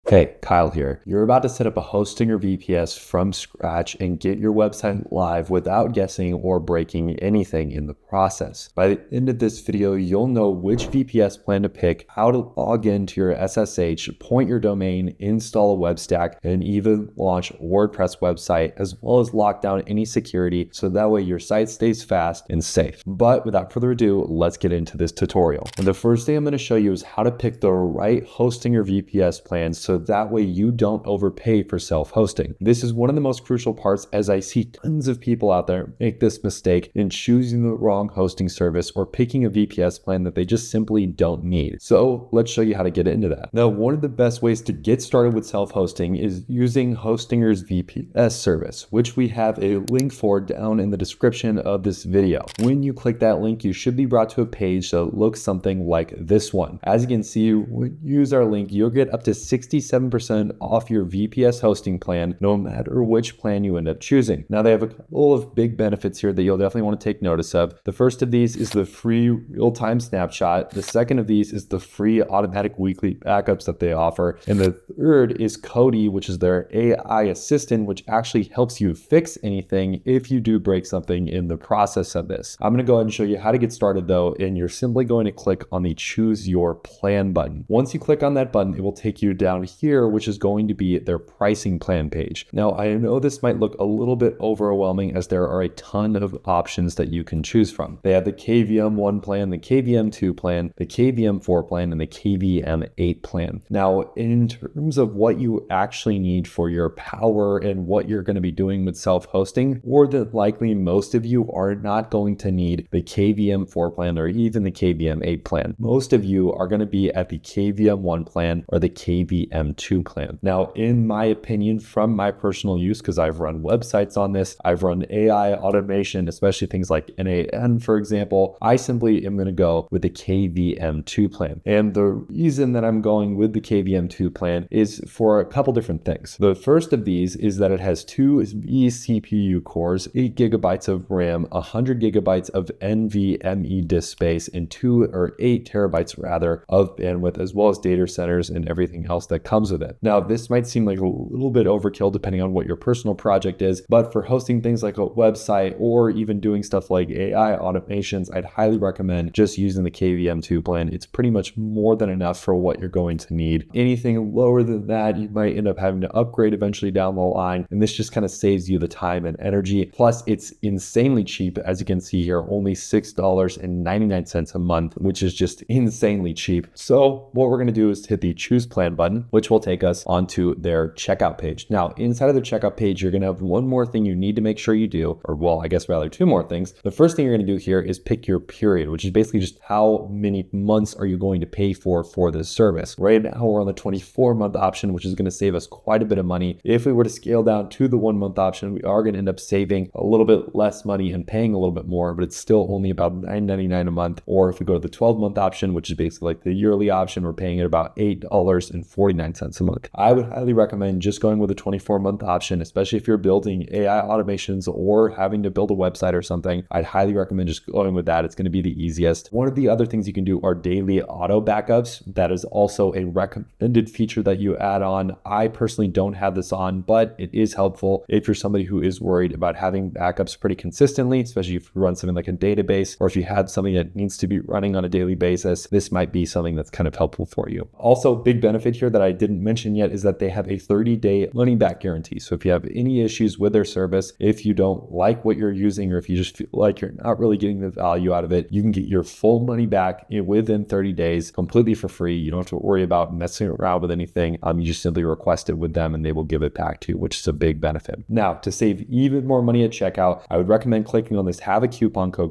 Hey, Kyle here. You're about to set up a Hostinger VPS from scratch and get your website live without guessing or breaking anything in the process. By the end of this video, you'll know which VPS plan to pick, how to log into your SSH, point your domain, install a web stack, and even launch a WordPress website, as well as lock down any security so that way your site stays fast and safe. But without further ado, let's get into this tutorial. And the first thing I'm going to show you is how to pick the right Hostinger VPS plan so that way you don't overpay for self-hosting. This is one of the most crucial parts, as I see tons of people out there make this mistake in choosing the wrong hosting service or picking a VPS plan that they just simply don't need. So let's show you how to get into that. Now, one of the best ways to get started with self-hosting is using Hostinger's VPS service, which we have a link for down in the description of this video. When you click that link, you should be brought to a page that looks something like this one. As you can see, when you use our link, you'll get up to 67% off your VPS hosting plan, no matter which plan you end up choosing. Now, they have a couple of big benefits here that you'll definitely want to take notice of. The first of these is the free real-time snapshot. The second of these is the free automatic weekly backups that they offer. And the third is Kodee, which is their AI assistant, which actually helps you fix anything if you do break something in the process of this. I'm going to go ahead and show you how to get started though, and you're simply going to click on the choose your plan button. Once you click on that button, it will take you down here, which is going to be their pricing plan page. Now, I know this might look a little bit overwhelming as there are a ton of options that you can choose from. They have the KVM 1 plan, the KVM 2 plan, the KVM 4 plan, and the KVM 8 plan. Now, in terms of what you actually need for your power and what you're going to be doing with self-hosting, more than likely most of you are not going to need the KVM 4 plan or even the KVM 8 plan. Most of you are going to be at the KVM 1 plan or the KVM 2 plan. Now, in my opinion, from my personal use, because I've run websites on this, I've run AI automation, especially things like NAN, for example, I simply am going to go with the KVM 2 plan. And the reason that I'm going with the KVM 2 plan is for a couple different things. The first of these is that it has 2 vCPU cores, 8 gigabytes of RAM, 100 gigabytes of NVMe disk space, and 8 terabytes rather of bandwidth, as well as data centers and everything else that comes with it. Now, this might seem like a little bit overkill depending on what your personal project is, but for hosting things like a website or even doing stuff like AI automations, I'd highly recommend just using the KVM 2 plan. It's pretty much more than enough for what you're going to need. Anything lower than that, you might end up having to upgrade eventually down the line, and this just kind of saves you the time and energy. Plus, it's insanely cheap, as you can see here, only $6.99 a month, which is just insanely cheap. So what we're going to do is hit the choose plan button, which will take us onto their checkout page. Now, inside of the checkout page, you're going to have one more thing you need to make sure you do, or well, I guess rather 2 more things. The first thing you're going to do here is pick your period, which is basically just how many months are you going to pay for this service. Right now, we're on the 24-month option, which is going to save us quite a bit of money. If we were to scale down to the 1-month option, we are going to end up saving a little bit less money and paying a little bit more, but it's still only about $9.99 a month. Or if we go to the 12-month option, which is basically like the yearly option, we're paying at about $8.49 a month. I would highly recommend just going with a 24-month option, especially if you're building AI automations or having to build a website or something. I'd highly recommend just going with that. It's going to be the easiest. One of the other things you can do are daily auto backups. That is also a recommended feature that you add on. I personally don't have this on, but it is helpful if you're somebody who is worried about having backups pretty consistently, especially if you run something like a database, or if you have something that needs to be running on a daily basis. This might be something that's kind of helpful for you. Also, big benefit here that I didn't mention yet is that they have a 30-day money back guarantee. So if you have any issues with their service, if you don't like what you're using, or if you just feel like you're not really getting the value out of it, you can get your full money back within 30 days completely for free. You don't have to worry about messing around with anything. You just simply request it with them and they will give it back to you, which is a big benefit. Now, to save even more money at checkout, I would recommend clicking on this have a coupon code ?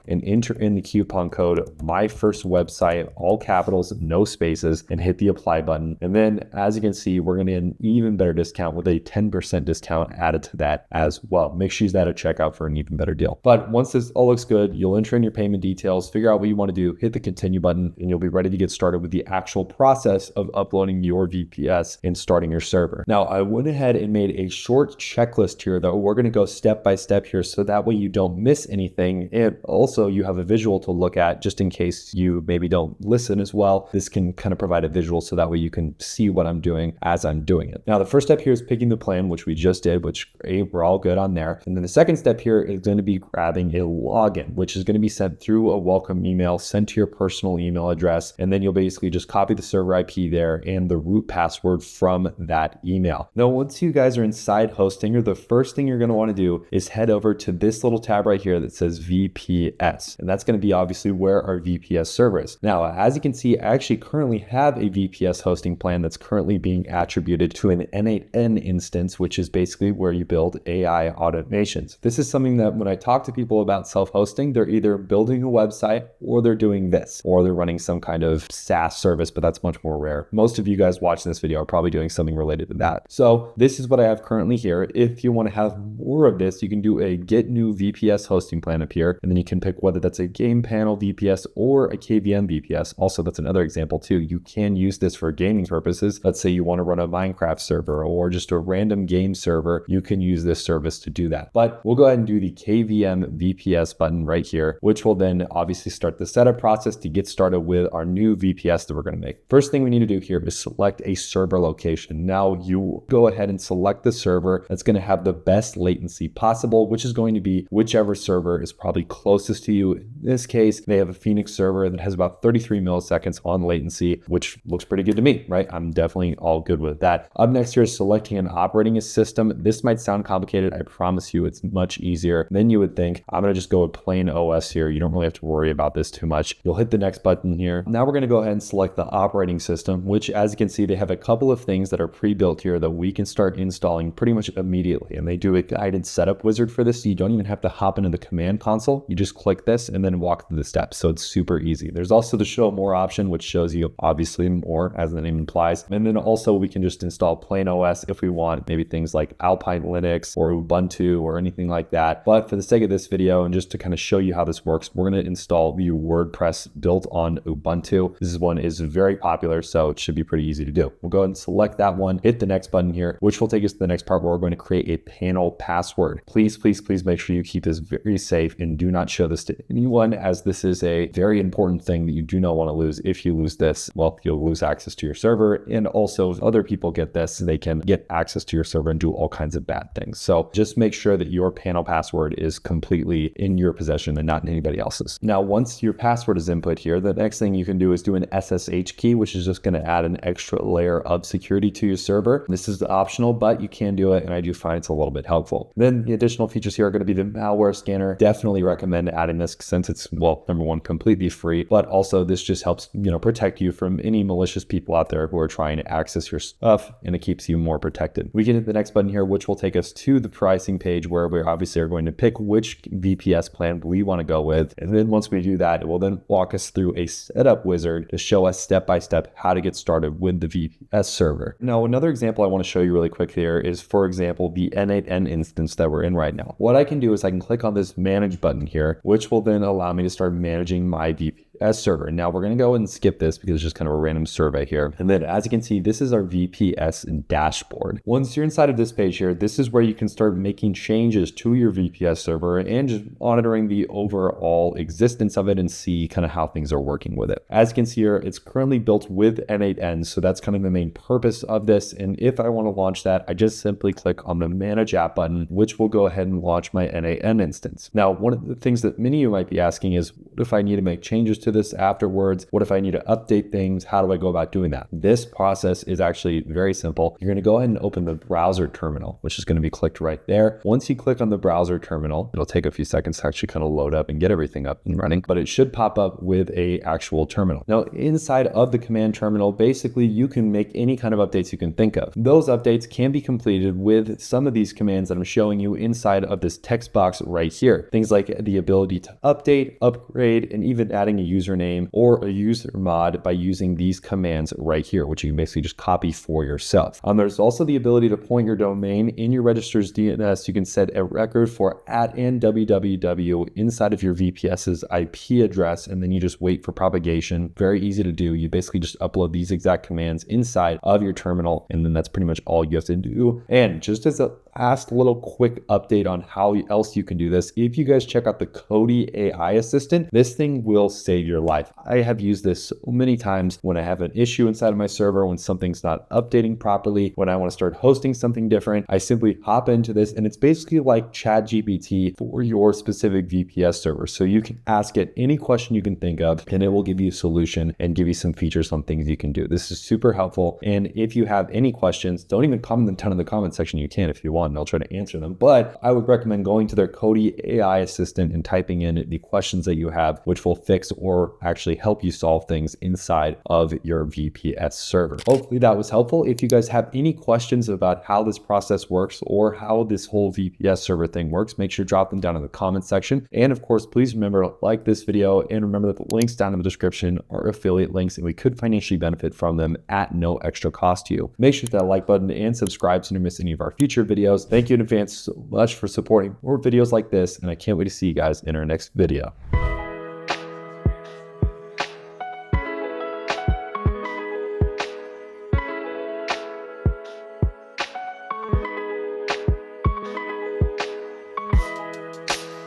And enter in the coupon code my first website, all capitals, no spaces, and hit the apply button. And then as you can see, we're going to get an even better discount with a 10% discount added to that as well. Make sure you use that at checkout for an even better deal. But once this all looks good, you'll enter in your payment details, figure out what you want to do, hit the continue button, and you'll be ready to get started with the actual process of uploading your VPS and starting your server. Now, I went ahead and made a short checklist here that we're going to go step by step here so that way you don't miss anything. And also you have a visual to look at just in case you maybe don't listen as well. This can kind of provide a visual so that way you can see what I'm doing as I'm doing it. Now, the first step here is picking the plan, which we just did, which we're all good on there. And then the second step here is going to be grabbing a login, which is going to be sent through a welcome email sent to your personal email address. And then you'll basically just copy the server IP there and the root password from that email. Now, once you guys are inside Hostinger, the first thing you're going to want to do is head over to this little tab right here that says VPS. And that's going to be obviously where our VPS server is. Now, as you can see, I actually currently have a VPS hosting plan that's currently being attributed to an N8N instance, which is basically where you build AI automations. This is something that when I talk to people about self-hosting, they're either building a website or they're doing this, or they're running some kind of SaaS service, but that's much more rare. Most of you guys watching this video are probably doing something related to that. So this is what I have currently here. If you want to have more of this, you can do a get new VPS hosting plan up here, and then you can pick whether that's a hPanel VPS or a KVM VPS. Also, that's another example too. You can use this for gaming purposes. Let's say you want to run a Minecraft server or just a random game server. You can use this service to do that. But we'll go ahead and do the KVM VPS button right here, which will then obviously start the setup process to get started with our new VPS that we're going to make. First thing we need to do here is select a server location. Now you go ahead and select the server that's going to have the best latency possible, which is going to be whichever server is probably closest to you. In this case, they have a Phoenix server that has about 33 milliseconds on latency, which looks pretty good to me, right? I'm definitely all good with that. Up next here is selecting an operating system. This might sound complicated. I promise you it's much easier than you would think. I'm going to just go with plain OS here. You don't really have to worry about this too much. You'll hit the next button here. Now we're going to go ahead and select the operating system, which as you can see, they have a couple of things that are pre-built here that we can start installing pretty much immediately. And they do a guided setup wizard for this. So you don't even have to hop into the command console. You just click this and then walk through the steps. So it's super easy. There's also the show more option, which shows you obviously more as the name implies. And then also we can just install plain OS if we want, maybe things like Alpine Linux or Ubuntu or anything like that. But for the sake of this video and just to kind of show you how this works, we're going to install the WordPress built on Ubuntu. This one is very popular, so it should be pretty easy to do. We'll go ahead and select that one, hit the next button here, which will take us to the next part where we're going to create a panel password. Please, please, please make sure you keep this very safe and do not show this to anyone, as this is a very important thing that you do not want to lose. If you lose this, well, you'll lose access to your server. And also if other people get this, they can get access to your server and do all kinds of bad things. So just make sure that your panel password is completely in your possession and not in anybody else's. Now, once your password is input here, the next thing you can do is do an SSH key, which is just going to add an extra layer of security to your server. This is optional, but you can do it, and I do find it's a little bit helpful. Then the additional features here are going to be the malware scanner. Definitely recommend adding this since it's, well, number one, completely free, but also this just helps, protect you from any malicious people out there who are trying to access your stuff, and it keeps you more protected. We can hit the next button here, which will take us to the pricing page where we obviously are going to pick which VPS plan we want to go with. And then once we do that, it will then walk us through a setup wizard to show us step by step how to get started with the VPS server. Now, another example I want to show you really quick here is, for example, the N8N instance that we're in right now. What I can do is I can click on this manage button here, which will then allow me to start managing my VPS server. Now we're going to go and skip this because it's just kind of a random survey here. And then as you can see, this is our VPS dashboard. Once you're inside of this page here, this is where you can start making changes to your VPS server and just monitoring the overall existence of it and see kind of how things are working with it. As you can see here, it's currently built with N8N. So that's kind of the main purpose of this. And if I want to launch that, I just simply click on the manage app button, which will go ahead and launch my N8N instance. Now, one of the things that many of you might be asking is, what if I need to make changes to this afterwards? What if I need to update things? How do I go about doing that? This process is actually very simple. You're going to go ahead and open the browser terminal, which is going to be clicked right there. Once you click on the browser terminal, it'll take a few seconds to actually kind of load up and get everything up and running, but it should pop up with a actual terminal. Now, inside of the command terminal, basically you can make any kind of updates you can think of. Those updates can be completed with some of these commands that I'm showing you inside of this text box right here. Things like the ability to update, upgrade, and even adding a username or a user mod by using these commands right here, which you can basically just copy for yourself. There's also the ability to point your domain in your register's DNS. You can set a record for @ www inside of your VPS's IP address, and then you just wait for propagation. Very easy to do. You basically just upload these exact commands inside of your terminal, and then that's pretty much all you have to do. And just as a last little quick update on how else you can do this, if you guys check out the Kodee AI assistant, this thing will save save your life. I have used this so many times when I have an issue inside of my server, when something's not updating properly, when I want to start hosting something different. I simply hop into this, and it's basically like ChatGPT for your specific VPS server. So you can ask it any question you can think of, and it will give you a solution and give you some features on things you can do. This is super helpful. And if you have any questions, don't even comment them down in the comment section. You can if you want, and I'll try to answer them. But I would recommend going to their Kodee AI assistant and typing in the questions that you have, which will fix or actually help you solve things inside of your VPS server. Hopefully that was helpful. If you guys have any questions about how this process works or how this whole VPS server thing works, make sure to drop them down in the comment section. And of course, please remember to like this video, and remember that the links down in the description are affiliate links, and we could financially benefit from them at no extra cost to you. Make sure to hit that like button and subscribe so you don't miss any of our future videos. Thank you in advance so much for supporting more videos like this, and I can't wait to see you guys in our next video.